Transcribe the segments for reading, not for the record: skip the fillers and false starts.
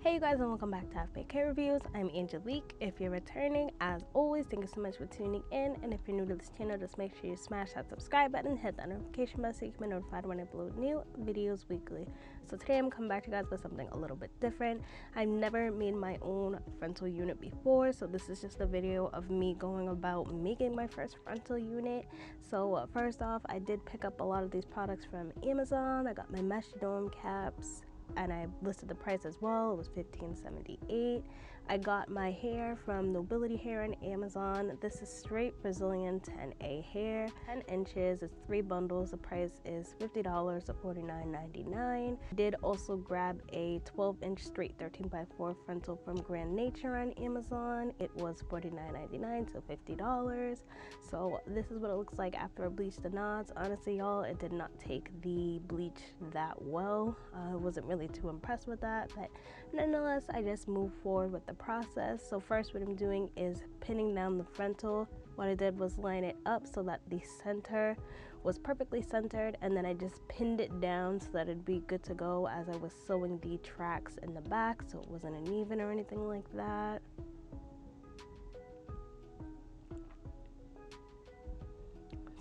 Hey you guys, and welcome back to FBK Reviews. I'm Angelique. If you're returning, as always, thank you so much for tuning in. And if you're new to this channel, just make sure you smash that subscribe button, hit that notification bell so you can be notified when I upload new videos weekly. So today I'm coming back to you guys with something a little bit different. I've never made my own frontal unit before, so this is just a video of me going about making my first frontal unit. So first off, I did pick up a lot of these products from Amazon. I got my mesh dome caps, and I listed the price as well. It was $15.78. I got my hair from Nobility hair on Amazon. This is straight Brazilian 10A hair, 10 inches. It's 3 bundles. The price is $50 to $49.99. I did also grab a 12-inch straight 13x4 frontal from Grand Nature on Amazon. It was $49.99 to $50. So this is what it looks like after I bleached the knots. Honestly, y'all, it did not take the bleach that well. I wasn't really too impressed with that, but nonetheless, I just moved forward with the process. So first, what I'm doing is pinning down the frontal. What I did was line it up so that the center was perfectly centered, and then I just pinned it down so that it'd be good to go as I was sewing the tracks in the back, so it wasn't uneven or anything like that.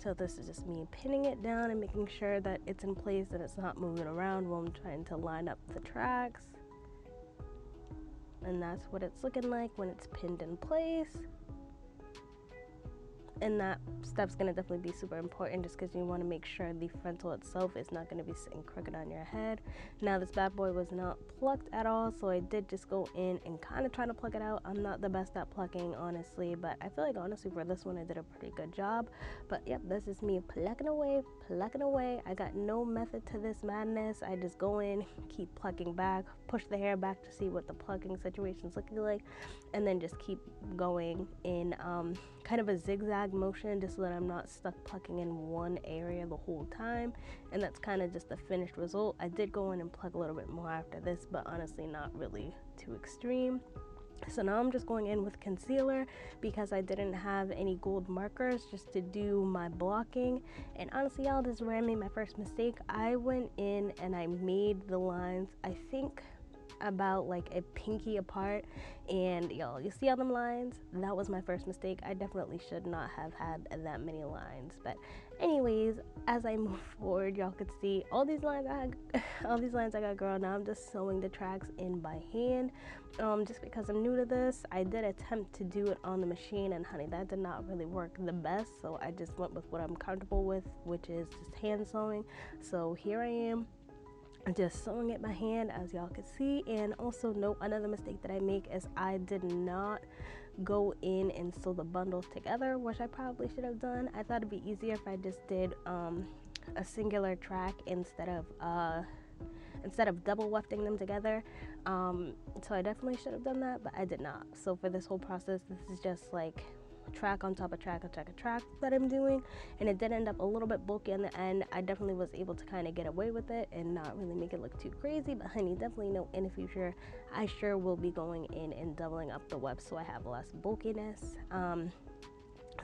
So this is just me pinning it down and making sure that it's in place and it's not moving around while I'm trying to line up the tracks. And that's what it's looking like when it's pinned in place. And that step's going to definitely be super important just because you want to make sure the frontal itself is not going to be sitting crooked on your head. Now this bad boy was not plucked at all, so I did just go in and kind of try to pluck it out. I'm not the best at plucking, honestly, but I feel like honestly for this one I did a pretty good job. But yep, this is me plucking away. I got no method to this madness. I just go in, keep plucking back, push the hair back to see what the plucking situation's looking like, and then just keep going in kind of a zigzag motion just so that I'm not stuck plucking in one area the whole time. And that's kind of just the finished result. I did go in and pluck a little bit more after this, but honestly not really too extreme. So now I'm just going in with concealer because I didn't have any gold markers just to do my blocking. And honestly, y'all, this is where I made my first mistake. I went in and I made the lines, I think about like a pinky apart, and y'all, you see all them lines? That was my first mistake. I definitely should not have had that many lines. But anyways, as I move forward, y'all could see all these lines I got, girl. Now I'm just sewing the tracks in by hand. Just because I'm new to this, I did attempt to do it on the machine, and honey, that did not really work the best. So I just went with what I'm comfortable with, which is just hand sewing. So here I am, just sewing it by hand, as y'all can see. And also note, another mistake that I make is I did not go in and sew the bundles together, which I probably should have done. I thought it'd be easier if I just did a singular track instead of double wefting them together. So I definitely should have done that, but I did not. So for this whole process, this is just like track on top of track on track of track that I'm doing, and it did end up a little bit bulky in the end. I definitely was able to kind of get away with it and not really make it look too crazy, but honey, definitely know in the future I sure will be going in and doubling up the web so I have less bulkiness.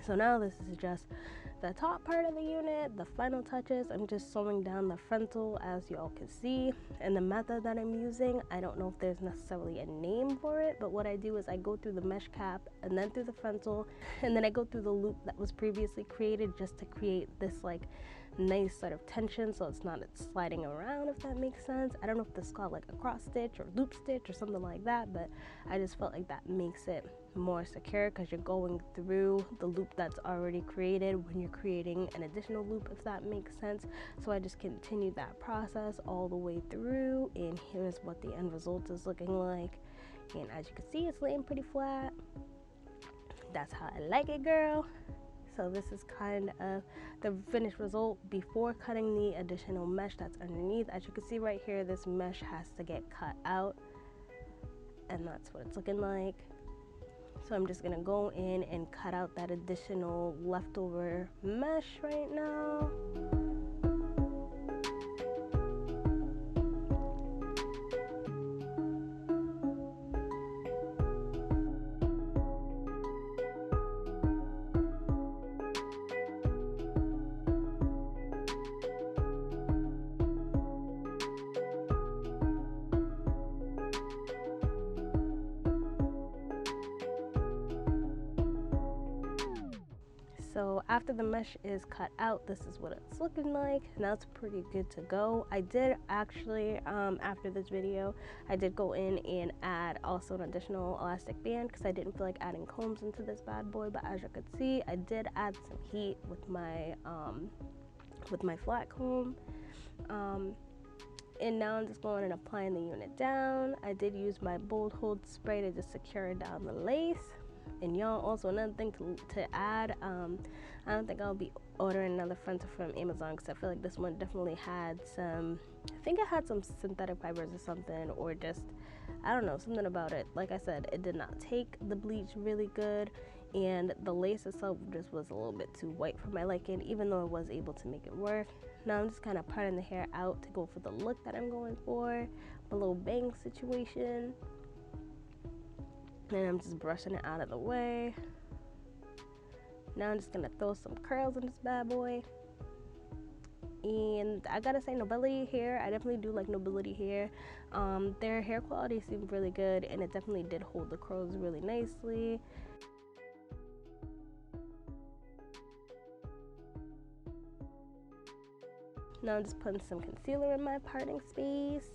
So now this is just the top part of the unit, the final touches. I'm just sewing down the frontal, as y'all can see. And the method that I'm using, I don't know if there's necessarily a name for it, but what I do is I go through the mesh cap and then through the frontal, and then I go through the loop that was previously created just to create this like nice sort of tension so it's not sliding around, if that makes sense. I don't know if this is called like a cross stitch or loop stitch or something like that, but I just felt like that makes it more secure because you're going through the loop that's already created when you're creating an additional loop, if that makes sense. So I just continued that process all the way through, and here's what the end result is looking like. And as you can see, it's laying pretty flat. That's how I like it, girl. So this is kind of the finished result before cutting the additional mesh that's underneath. As you can see right here, this mesh has to get cut out, and that's what it's looking like. So I'm just gonna go in and cut out that additional leftover mesh right now. So after the mesh is cut out, this is what it's looking like. Now it's pretty good to go. I did actually, after this video, I did go in and add also an additional elastic band because I didn't feel like adding combs into this bad boy. But as you could see, I did add some heat with my flat comb. And now I'm just going and applying the unit down. I did use my bold hold spray to just secure down the lace. And y'all, also another thing to add, I don't think I'll be ordering another frontal from Amazon because I feel like this one definitely had some, I think it had some synthetic fibers or something, or just, I don't know, something about it. Like I said, it did not take the bleach really good, and the lace itself just was a little bit too white for my liking, even though I was able to make it work. Now I'm just kind of parting the hair out to go for the look that I'm going for, a little bang situation. And I'm just brushing it out of the way. Now I'm just gonna throw some curls in this bad boy. And I gotta say, Nobility hair, I definitely do like Nobility hair. Their hair quality seemed really good, and it definitely did hold the curls really nicely. Now I'm just putting some concealer in my parting space.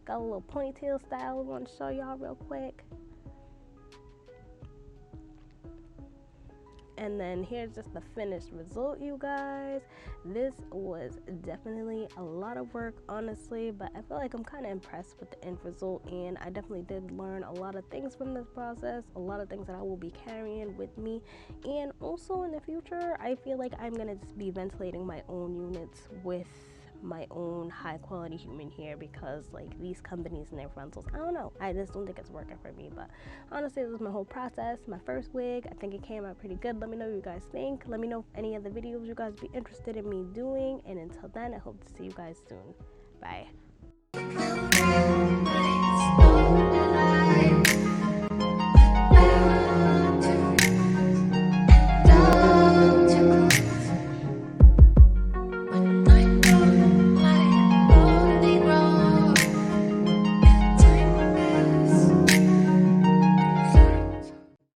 Got a little ponytail style I want to show y'all real quick. And then here's just the finished result, you guys. This was definitely a lot of work, honestly, but I feel like I'm kind of impressed with the end result, and I definitely did learn a lot of things from this process, a lot of things that I will be carrying with me. And also in the future, I feel like I'm gonna just be ventilating my own units with my own high quality human hair, because like these companies and their frontals, I don't know, I just don't think it's working for me. But honestly, this was my whole process, my first wig. I think it came out pretty good. Let me know what you guys think. Let me know if any other videos you guys be interested in me doing, and until then, I hope to see you guys soon. Bye.